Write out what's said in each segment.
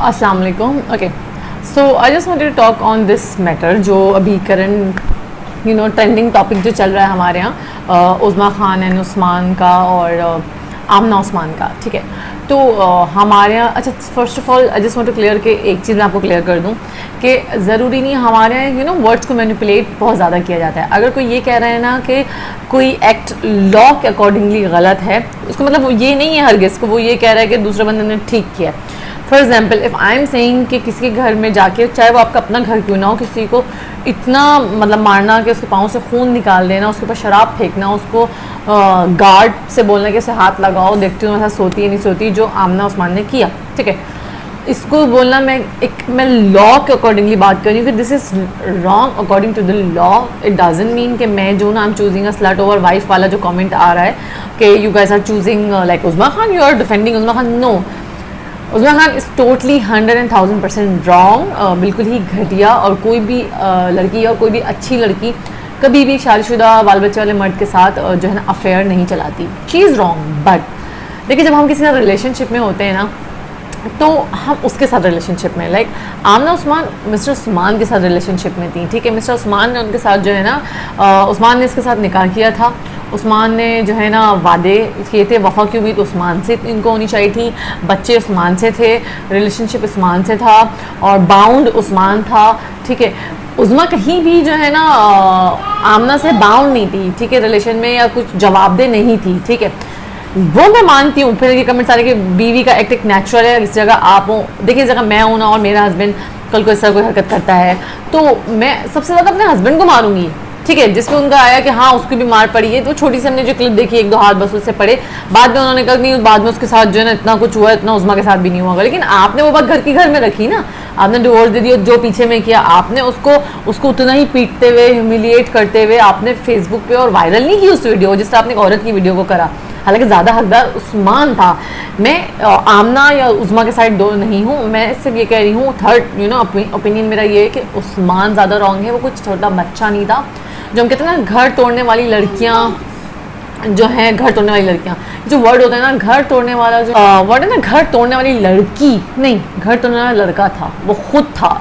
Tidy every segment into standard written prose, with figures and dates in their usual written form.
अस्सलाम वालेकुम। Okay, so I just wanted to talk on this matter जो अभी करंट ट्रेंडिंग टॉपिक जो चल रहा है हमारे यहाँ, उज़मा खान एंड उस्मान का और आमना उस्मान का। ठीक है, तो हमारे यहाँ अच्छा, first of all I just want to clear कि एक चीज़ मैं आपको क्लियर कर दूँ कि ज़रूरी नहीं हमारे यहाँ वर्ड्स को मैनिपुलेट बहुत ज़्यादा किया जाता है। अगर कोई ये कह रहा है ना कि कोई एक्ट लॉ के अकॉर्डिंगली गलत है, उसको मतलब वो ये नहीं है हरगिज़ को वो ये कह रहा है कि दूसरे बंदे ने ठीक किया। For example if I am saying कि किसी के घर में जाके, चाहे वो आपका अपना घर क्यों ना हो, किसी को इतना मतलब मारना कि उसके पाँव से खून निकाल देना, उसके ऊपर शराब फेंकना, उसको गार्ड से बोलना कि उसे हाथ लगाओ, देखती हूँ ऐसा सोती है नहीं सोती, जो आमना उस्मान ने किया। ठीक है, इसको बोलना मैं लॉ के अकॉर्डिंगली बात कर रही हूँ कि this is wrong according to the law. It doesn't mean कि मैं जो ना I am choosing a slut over wife वाला जो कमेंट आ रहा है कि you guys are choosing like Uzma Khan, you are defending Uzma Khan. No, Uzma Khan is totally 110,000% wrong, बिल्कुल ही घटिया। और कोई भी लड़की और कोई भी अच्छी लड़की कभी भी शादीशुदा बाल बच्चे वाले मर्द के साथ जो है ना अफेयर नहीं चलाती। She is wrong. बट देखिए, जब हम किसी साथ रिलेशनशिप में होते हैं ना, तो हम उसके साथ रिलेशनशिप में, लाइक आमना उस्मान मिस्टर उस्मान के साथ रिलेशनशिप में थी। ठीक है, मिस्टर उस्मान ने उनके साथ जो है ना उस्मान ने इसके साथ निकाह किया था। उस्मान ने जो है ना वादे किए थे, वफ़ा की उम्मीद उस्मान से इनको होनी चाहिए थी, बच्चे उस्मान से थे, रिलेशनशिप उस्मान से था और बाउंड उस्मान था। ठीक है, उज़मा कहीं भी जो है ना आमना से बाउंड नहीं थी। ठीक है, रिलेशन में या कुछ जवाबदेह नहीं थी। ठीक है, वो मैं मानती हूँ। फिर ये कमेंट्स आ रहे कि बीवी का एक्ट एक नेचुरल है, इस जगह आप हो, देखिए इस जगह मैं हूँ ना और मेरा हस्बैंड कल को इस तरह कोई हरकत करता है तो मैं सबसे ज़्यादा अपने हस्बैंड को मारूंगी। ठीक है, जिसमें उनका आया कि हाँ उसकी भी मार पड़ी है, तो छोटी सी हमने जो क्लिप देखी, एक दो हाथ बस उससे पड़े, बाद में उन्होंने कहा नहीं, बाद में उसके साथ जो है ना इतना कुछ हुआ, इतना उज़मा के साथ भी नहीं हुआ। लेकिन आपने वो बात घर की घर में रखी ना, आपने डिवोर्स दे दिया, जो पीछे में किया आपने उसको उतना ही पीटते हुए, ह्यूमिलिएट करते हुए आपने फेसबुक पे और वायरल नहीं की उस वीडियो, जिस तरह आपने एक औरत की वीडियो को करा। हालांकि ज़्यादा हकदार उस्मान था। मैं आमना या उज़मा के साइड दो नहीं हूँ, मैं सिर्फ ये कह रही हूँ, थर्ड ओपिनियन मेरा ये है कि उस्मान ज़्यादा रॉन्ग है। वो कुछ छोटा बच्चा नहीं था। जो हम कहते हैं ना घर तोड़ने वाली लड़कियाँ जो हैं, घर तोड़ने वाली लड़कियाँ, जो वर्ड होता है ना घर तोड़ने वाला, जो वर्ड है ना घर तोड़ने वाली लड़की नहीं, घर तोड़ने वाला लड़का था। वो खुद था,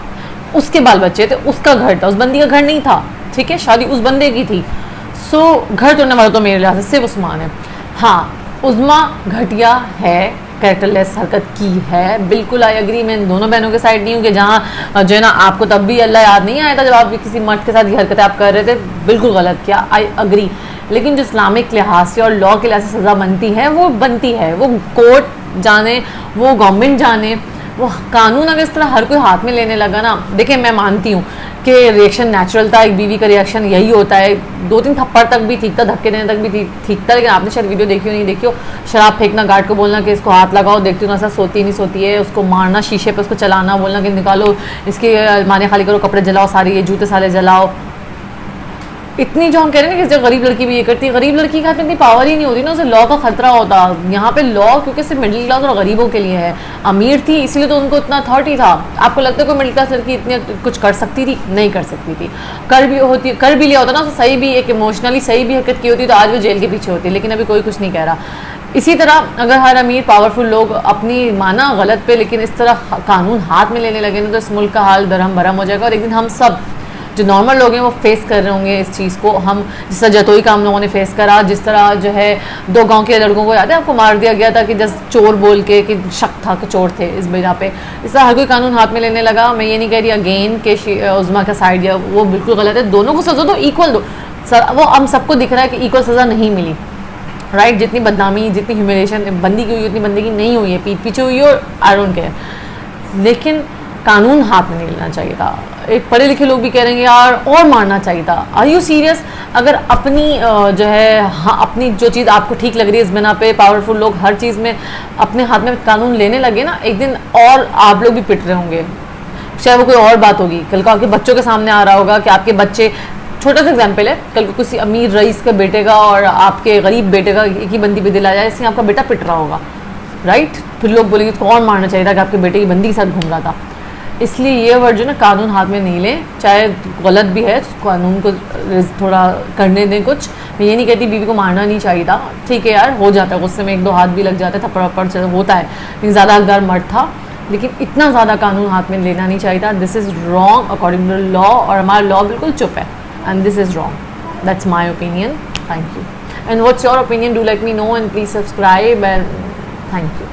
उसके बाल बच्चे थे, उसका घर था, उस बंदी का घर नहीं था। ठीक है, शादी उस बंदे की थी। सो घर तोड़ने वाला तो मेरे लिहाज से सिर्फ उस्मान है। हाँ, उज़मा घटिया है, कैरेक्टरलेस हरकत की है, बिल्कुल आई अग्री। मैं दोनों बहनों के साइड नहीं हूँ कि जहाँ जो है ना आपको तब भी अल्लाह याद नहीं आया था जब आप किसी मर्द के साथ ये हरकतें आप कर रहे थे, बिल्कुल गलत किया, आई अग्री। लेकिन जो इस्लामिक लिहाज से और लॉ के लिहाज से सज़ा बनती है वो बनती है, वो कोर्ट जाने, वो गवर्नमेंट जाने, वो कानून अगर इस तरह हर कोई हाथ में लेने लगा ना, देखिए मैं मानती हूँ कि रिएक्शन नेचुरल था, एक बीवी का रिएक्शन यही होता है, 2-3 थप्पड़ तक भी ठीक था, धक्के देने तक भी ठीक था। लेकिन आपने शायद वीडियो देखी हो नहीं देखी हो, शराब फेंकना, गार्ड को बोलना कि इसको हाथ लगाओ, देखती हूँ ऐसा सोती नहीं सोती है, उसको मारना, शीशे पे उसको चलाना, बोलना कि निकालो इसके अलमारी खाली करो, कपड़े जलाओ सारे, ये जूते सारे जलाओ। इतनी जो हम कह रहे हैं कि जब गरीब लड़की भी ये करती है, गरीब लड़की के हाथ में इतनी पावर ही नहीं होती ना, उसे लॉ का खतरा होता। यहाँ पे लॉ क्योंकि सिर्फ मिडिल क्लास और गरीबों के लिए है। अमीर थी इसलिए तो उनको इतना अथॉरिटी था। आपको लगता है कोई मिडिल क्लास लड़की इतनी कुछ कर सकती थी? नहीं कर सकती थी। कर भी लिया होता ना, तो सही भी एक इमोशनली सही भी हरकत की होती तो आज वो जेल के पीछे होती। लेकिन अभी कोई कुछ नहीं कह रहा। इसी तरह अगर हर अमीर पावरफुल लोग अपनी माना गलत पे, लेकिन इस तरह कानून हाथ में लेने लगे ना, तो इस मुल्क का हाल दरहम भरम हो जाएगा। और एक दिन हम सब जो नॉर्मल लोग हैं वो फेस कर रहे होंगे इस चीज़ को। हम जिस तरह जतोई का हम लोगों ने फेस करा, जिस तरह जो है 2 गांव के लड़कों को याद है आपको मार दिया गया था कि जस्ट चोर बोल के, कि शक था कि चोर थे इस वजह पे। इस तरह हर कोई कानून हाथ में लेने लगा। मैं ये नहीं कह रही अगेन कि उज़मा का साइड या वो बिल्कुल गलत है, दोनों को सज़ा दो, इक्वल दो। वो हम सबको दिख रहा है कि इक्वल सज़ा नहीं मिली, राइट। जितनी बदनामी, जितनी ह्यूमिलिएशन बंदी की हुई उतनी बंदी की नहीं हुई है, पीठ पीछे हुई है और आई डोंट केयर। लेकिन कानून हाथ में नहीं लेना चाहिए था। एक पढ़े लिखे लोग भी कह रहे हैं यार और मारना चाहिए था। Are you serious? अगर अपनी जो है हाँ, अपनी जो चीज़ आपको ठीक लग रही है इस बिना पे पावरफुल लोग हर चीज़ में अपने हाथ में कानून लेने लगे ना, एक दिन और आप लोग भी पिट रहे होंगे। चाहे वो कोई और बात होगी, कल को आपके बच्चों के सामने आ रहा होगा कि आपके बच्चे, छोटा सा एग्जाम्पल है, कल को किसी अमीर रईस के बेटे का और आपके गरीब बेटे का एक ही बंदी पे दिल आ जाए, इसलिए आपका बेटा पिट रहा होगा, राइट। फिर लोग बोलेंगे कौन मारना चाहिए था कि आपके बेटे की बंदी के साथ घूम रहा था। इसलिए ये वर्ड जो ना कानून हाथ में नहीं लें, चाहे गलत भी है तो कानून को थोड़ा करने दें कुछ। मैं ये नहीं कहती बीवी को मारना नहीं चाहिए था, ठीक है यार हो जाता है, गुस्से में 1-2 हाथ भी लग जाते हैं, थप्पड़ वप्पड़ होता है, लेकिन ज़्यादा हकदार मर्द था। लेकिन इतना ज़्यादा कानून हाथ में लेना नहीं चाहिए था. This is wrong according to law, और हमारा लॉ बिल्कुल चुप है, and this is wrong. That's my opinion. Thank you. And what's your opinion? Do let me know, and please subscribe, and thank you.